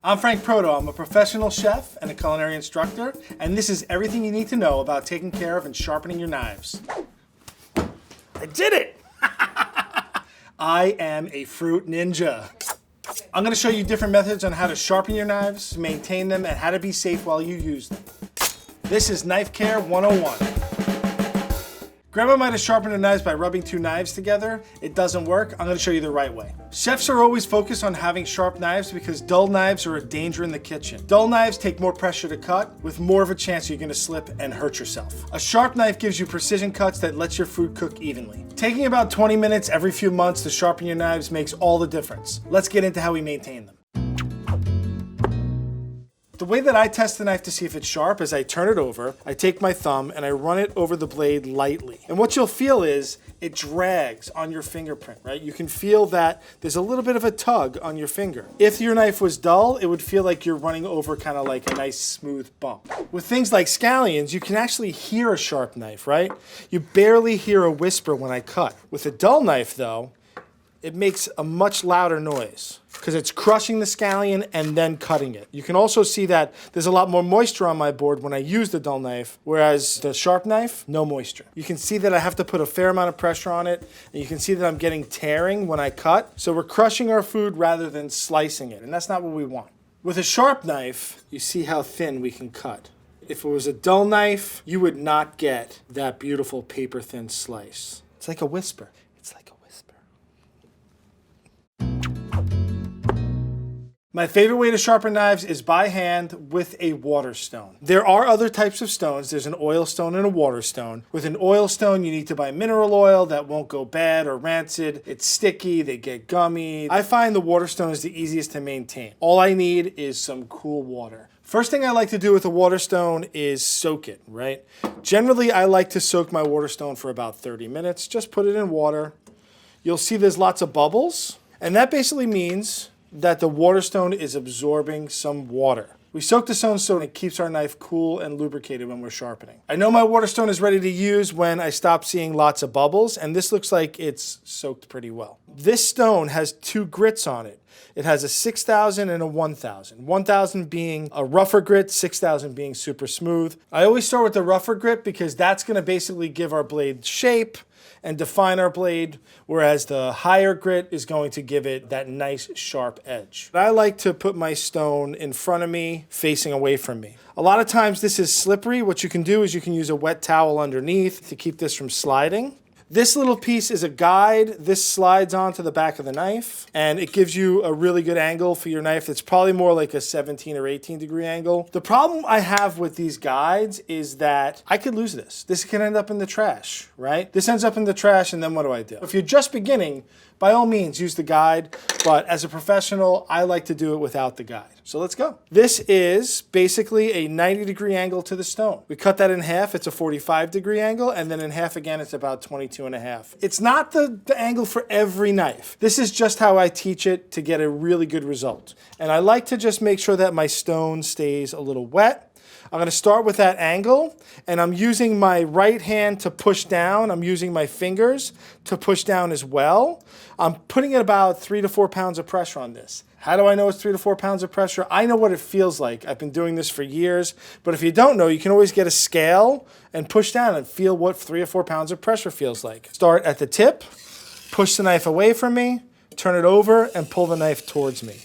I'm Frank Proto. I'm a professional chef and a culinary instructor, and this is everything you need to know about taking care of and sharpening your knives. I did it! I am a fruit ninja. I'm going to show you different methods on how to sharpen your knives, maintain them, and how to be safe while you use them. This is Knife Care 101. Grandma might have sharpened her knives by rubbing two knives together. It doesn't work. I'm going to show you the right way. Chefs are always focused on having sharp knives because dull knives are a danger in the kitchen. Dull knives take more pressure to cut, with more of a chance you're going to slip and hurt yourself. A sharp knife gives you precision cuts that lets your food cook evenly. Taking about 20 minutes every few months to sharpen your knives makes all the difference. Let's get into how we maintain them. The way that I test the knife to see if it's sharp is I turn it over, I take my thumb, and I run it over the blade lightly. And what you'll feel is it drags on your fingerprint, right? You can feel that there's a little bit of a tug on your finger. If your knife was dull, it would feel like you're running over kind of like a nice smooth bump. With things like scallions, you can actually hear a sharp knife, right? You barely hear a whisper when I cut. With a dull knife, though, it makes a much louder noise because it's crushing the scallion and then cutting it. You can also see that there's a lot more moisture on my board when I use the dull knife, whereas the sharp knife, no moisture. You can see that I have to put a fair amount of pressure on it, and you can see that I'm getting tearing when I cut. So we're crushing our food rather than slicing it, and that's not what we want. With a sharp knife, you see how thin we can cut. If it was a dull knife, you would not get that beautiful paper-thin slice. It's like a whisper. It's like a whisper. My favorite way to sharpen knives is by hand with a water stone. There are other types of stones. There's an oil stone and a water stone. With an oil stone, you need to buy mineral oil that won't go bad or rancid. It's sticky, they get gummy. I find the water stone is the easiest to maintain. All I need is some cool water. First thing I like to do with a water stone is soak it, right? Generally, I like to soak my water stone for about 30 minutes. Just put it in water. You'll see there's lots of bubbles, and that basically means that the water stone is absorbing some water. We soak the stone so it keeps our knife cool and lubricated when we're sharpening. I know my water stone is ready to use when I stop seeing lots of bubbles, and this looks like it's soaked pretty well. This stone has two grits on it. It has a 6,000 and a 1,000. 1,000 being a rougher grit, 6,000 being super smooth. I always start with the rougher grit because that's going to basically give our blade shape and define our blade, whereas the higher grit is going to give it that nice sharp edge. I like to put my stone in front of me, facing away from me. A lot of times this is slippery. What you can do is you can use a wet towel underneath to keep this from sliding. This little piece is a guide. This slides onto the back of the knife, and it gives you a really good angle for your knife. It's probably more like a 17 or 18 degree angle. The problem I have with these guides is that I could lose this. This can end up in the trash, right? This ends up in the trash, and then what do? If you're just beginning, by all means, use the guide, but as a professional, I like to do it without the guide. So let's go. This is basically a 90 degree angle to the stone. We cut that in half, it's a 45 degree angle, and then in half again, it's about 22.5. It's not the angle for every knife. This is just how I teach it to get a really good result. And I like to just make sure that my stone stays a little wet. I'm going to start with that angle, and I'm using my right hand to push down. I'm using my fingers to push down as well. I'm putting at about 3 to 4 pounds of pressure on this. How do I know it's 3 to 4 pounds of pressure? I know what it feels like. I've been doing this for years, but if you don't know, you can always get a scale and push down and feel what 3 or 4 pounds of pressure feels like. Start at the tip, push the knife away from me, turn it over, and pull the knife towards me.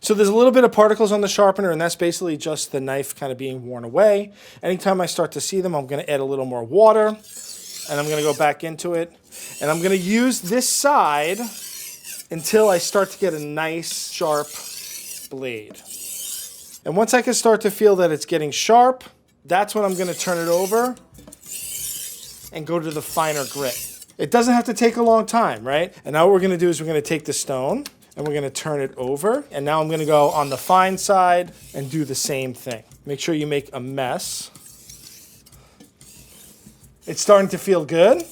So there's a little bit of particles on the sharpener, and that's basically just the knife kind of being worn away. Anytime I start to see them, I'm going to add a little more water, and I'm going to go back into it. And I'm going to use this side until I start to get a nice, sharp blade. And once I can start to feel that it's getting sharp, that's when I'm going to turn it over and go to the finer grit. It doesn't have to take a long time, right? And now what we're going to do is we're going to take the stone, and we're going to turn it over. And now I'm going to go on the fine side and do the same thing. Make sure you make a mess. It's starting to feel good.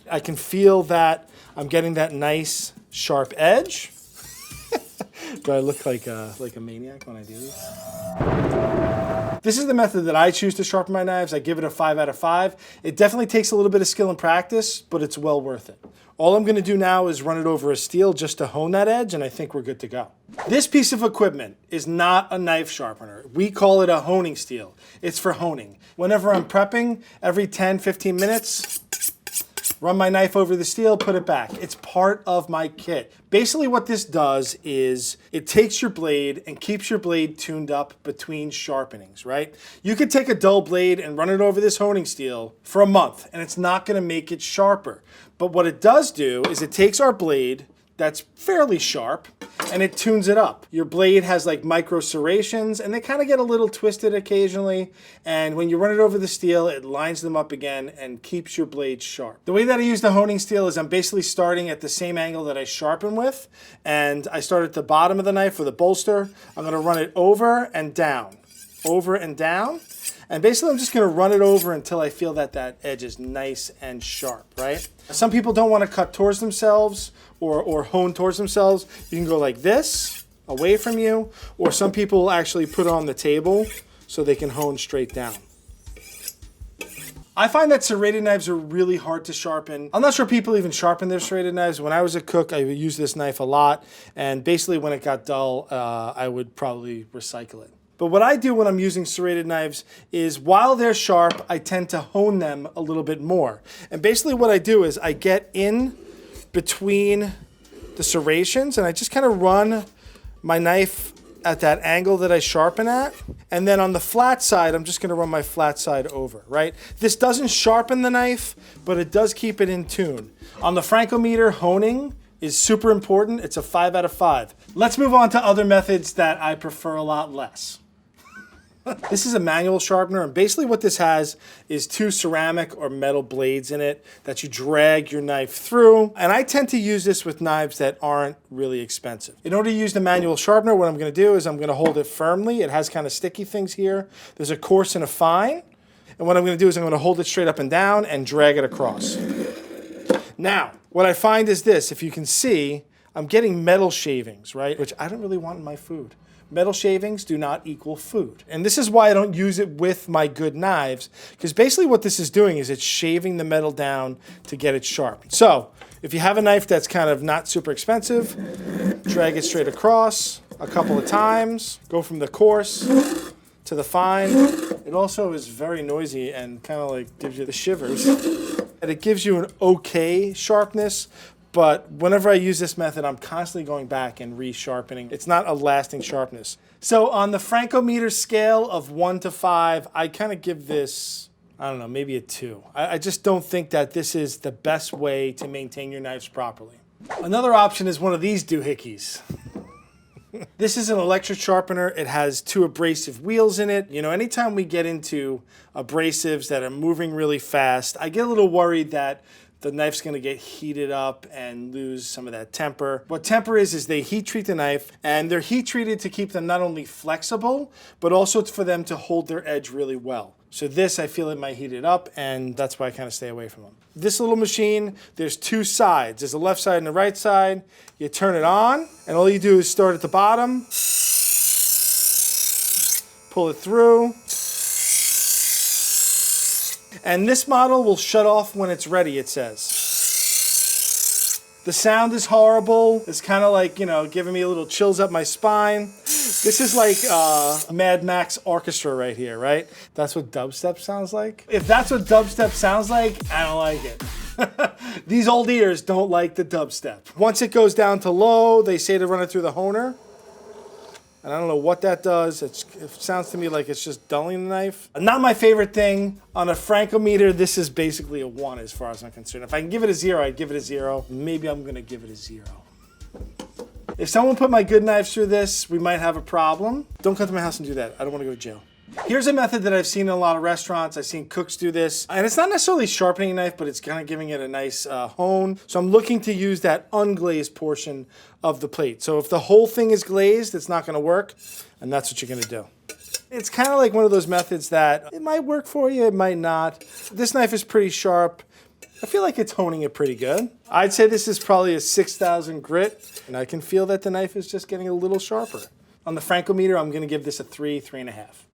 I can feel that I'm getting that nice sharp edge. Do I look like a maniac when I do this? This is the method that I choose to sharpen my knives. I give it a 5 out of 5. It definitely takes a little bit of skill and practice, but it's well worth it. All I'm going to do now is run it over a steel just to hone that edge, and I think we're good to go. This piece of equipment is not a knife sharpener. We call it a honing steel. It's for honing. Whenever I'm prepping, every 10-15 minutes, run my knife over the steel, put it back. It's part of my kit. Basically what this does is it takes your blade and keeps your blade tuned up between sharpenings, right? You could take a dull blade and run it over this honing steel for a month and it's not gonna make it sharper. But what it does do is it takes our blade that's fairly sharp and it tunes it up. Your blade has like micro serrations and they kind of get a little twisted occasionally. And when you run it over the steel, it lines them up again and keeps your blade sharp. The way that I use the honing steel is I'm basically starting at the same angle that I sharpen with. And I start at the bottom of the knife for the bolster. I'm gonna run it over and down, over and down. And basically I'm just gonna run it over until I feel that that edge is nice and sharp, right? Some people don't wanna cut towards themselves or hone towards themselves. You can go like this, away from you, or some people actually put it on the table so they can hone straight down. I find that serrated knives are really hard to sharpen. I'm not sure people even sharpen their serrated knives. When I was a cook, I would use this knife a lot, and basically when it got dull, I would probably recycle it. But what I do when I'm using serrated knives is while they're sharp, I tend to hone them a little bit more. And basically what I do is I get in between the serrations and I just kind of run my knife at that angle that I sharpen at. And then on the flat side, I'm just gonna run my flat side over, right? This doesn't sharpen the knife, but it does keep it in tune. On the Frankometer, honing is super important. It's a 5 out of 5. Let's move on to other methods that I prefer a lot less. This is a manual sharpener, and basically what this has is 2 ceramic or metal blades in it that you drag your knife through. And I tend to use this with knives that aren't really expensive. In order to use the manual sharpener, what I'm gonna do is I'm gonna hold it firmly. It has kind of sticky things here. There's a coarse and a fine. And what I'm gonna do is I'm gonna hold it straight up and down and drag it across. Now, what I find is this, if you can see, I'm getting metal shavings, right? Which I don't really want in my food. Metal shavings do not equal food. And this is why I don't use it with my good knives, because basically what this is doing is it's shaving the metal down to get it sharp. So if you have a knife that's kind of not super expensive, drag it straight across a couple of times, go from the coarse to the fine. It also is very noisy and kind of like gives you the shivers. And it gives you an okay sharpness, but whenever I use this method, I'm constantly going back and re-sharpening. It's not a lasting sharpness. So on the Frankometer scale of 1 to 5, I kind of give this, I don't know, maybe a 2. I just don't think that this is the best way to maintain your knives properly. Another option is one of these doohickeys. This is an electric sharpener. It has 2 abrasive wheels in it. You know, anytime we get into abrasives that are moving really fast, I get a little worried that the knife's gonna get heated up and lose some of that temper. What temper is they heat treat the knife, and they're heat treated to keep them not only flexible, but also for them to hold their edge really well. So this, I feel it might heat it up, and that's why I kind of stay away from them. This little machine, there's 2 sides. There's a left side and a right side. You turn it on, and all you do is start at the bottom, pull it through, and this model will shut off when it's ready, it says. The sound is horrible. It's kind of like, you know, giving me a little chills up my spine. This is like Mad Max orchestra right here, right? That's what dubstep sounds like. If that's what dubstep sounds like, I don't like it. These old ears don't like the dubstep. Once it goes down to low, they say to run it through the honer. And I don't know what that does. It sounds to me like it's just dulling the knife. Not my favorite thing. On a Frankometer, this is basically a 1 as far as I'm concerned. If I can give it a 0, I'd give it a 0. Maybe I'm gonna give it a 0. If someone put my good knives through this, we might have a problem. Don't come to my house and do that. I don't wanna go to jail. Here's a method that I've seen in a lot of restaurants. I've seen cooks do this. And it's not necessarily sharpening a knife, but it's kind of giving it a nice hone. So I'm looking to use that unglazed portion of the plate. So if the whole thing is glazed, it's not going to work. And that's what you're going to do. It's kind of like one of those methods that it might work for you, it might not. This knife is pretty sharp. I feel like it's honing it pretty good. I'd say this is probably a 6,000 grit, and I can feel that the knife is just getting a little sharper. On the Frankometer, I'm gonna give this a 3, 3.5.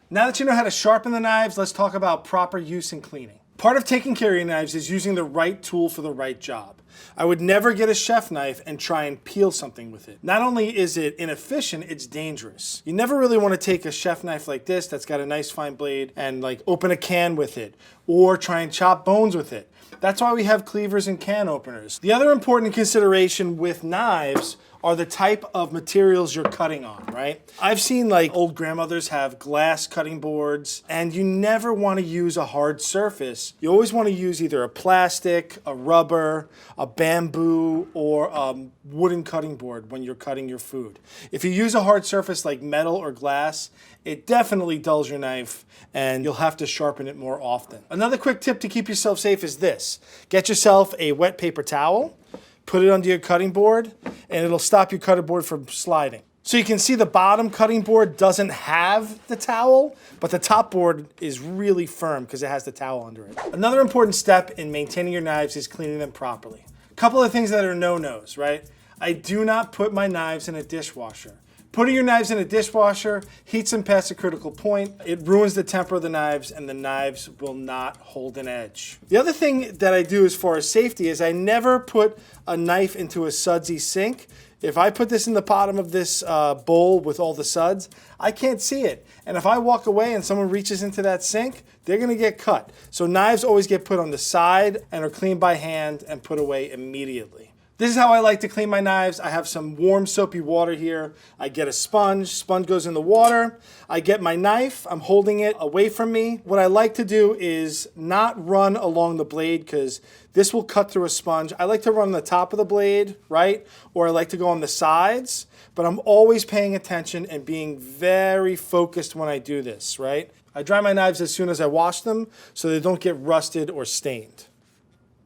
Now that you know how to sharpen the knives, let's talk about proper use and cleaning. Part of taking care of your knives is using the right tool for the right job. I would never get a chef knife and try and peel something with it. Not only is it inefficient, it's dangerous. You never really want to take a chef knife like this that's got a nice fine blade and like open a can with it or try and chop bones with it. That's why we have cleavers and can openers. The other important consideration with knives are the type of materials you're cutting on, right? I've seen like old grandmothers have glass cutting boards, and you never want to use a hard surface. You always want to use either a plastic, a rubber, a bamboo, or a wooden cutting board when you're cutting your food. If you use a hard surface like metal or glass, it definitely dulls your knife and you'll have to sharpen it more often. Another quick tip to keep yourself safe is this. Get yourself a wet paper towel, put it under your cutting board, and it'll stop your cutting board from sliding. So you can see the bottom cutting board doesn't have the towel, but the top board is really firm because it has the towel under it. Another important step in maintaining your knives is cleaning them properly. A couple of things that are no-nos, right? I do not put my knives in a dishwasher. Putting your knives in a dishwasher heats them past a critical point. It ruins the temper of the knives and the knives will not hold an edge. The other thing that I do as far as safety is I never put a knife into a sudsy sink. If I put this in the bottom of this bowl with all the suds, I can't see it. And if I walk away and someone reaches into that sink, they're gonna get cut. So knives always get put on the side and are cleaned by hand and put away immediately. This is how I like to clean my knives. I have some warm soapy water here. I get a sponge goes in the water. I get my knife, I'm holding it away from me. What I like to do is not run along the blade because this will cut through a sponge. I like to run the top of the blade, right? Or I like to go on the sides, but I'm always paying attention and being very focused when I do this, right? I dry my knives as soon as I wash them so they don't get rusted or stained.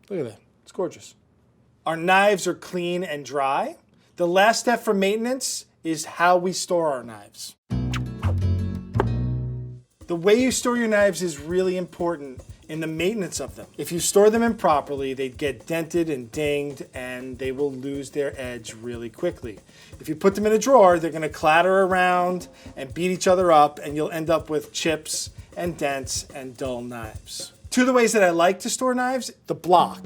Look at that, it's gorgeous. Our knives are clean and dry. The last step for maintenance is how we store our knives. The way you store your knives is really important in the maintenance of them. If you store them improperly, they get dented and dinged and they will lose their edge really quickly. If you put them in a drawer, they're gonna clatter around and beat each other up and you'll end up with chips and dents and dull knives. Two of the ways that I like to store knives, the block.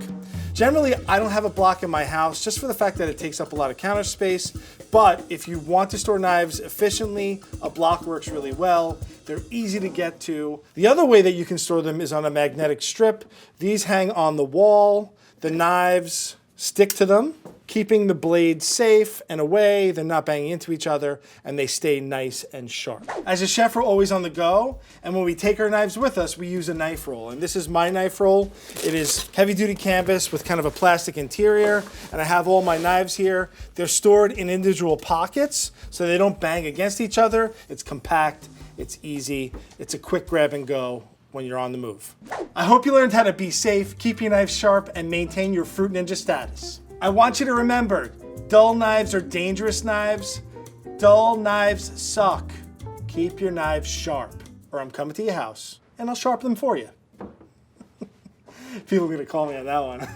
Generally, I don't have a block in my house just for the fact that it takes up a lot of counter space, but if you want to store knives efficiently, a block works really well. They're easy to get to. The other way that you can store them is on a magnetic strip. These hang on the wall. The knives stick to them, keeping the blades safe and away. They're not banging into each other and they stay nice and sharp. As a chef, we're always on the go. And when we take our knives with us, we use a knife roll. And this is my knife roll. It is heavy duty canvas with kind of a plastic interior. And I have all my knives here. They're stored in individual pockets so they don't bang against each other. It's compact, it's easy, it's a quick grab and go when you're on the move. I hope you learned how to be safe, keep your knives sharp, and maintain your Fruit Ninja status. I want you to remember, dull knives are dangerous knives. Dull knives suck. Keep your knives sharp, or I'm coming to your house and I'll sharpen them for you. People are gonna call me on that one.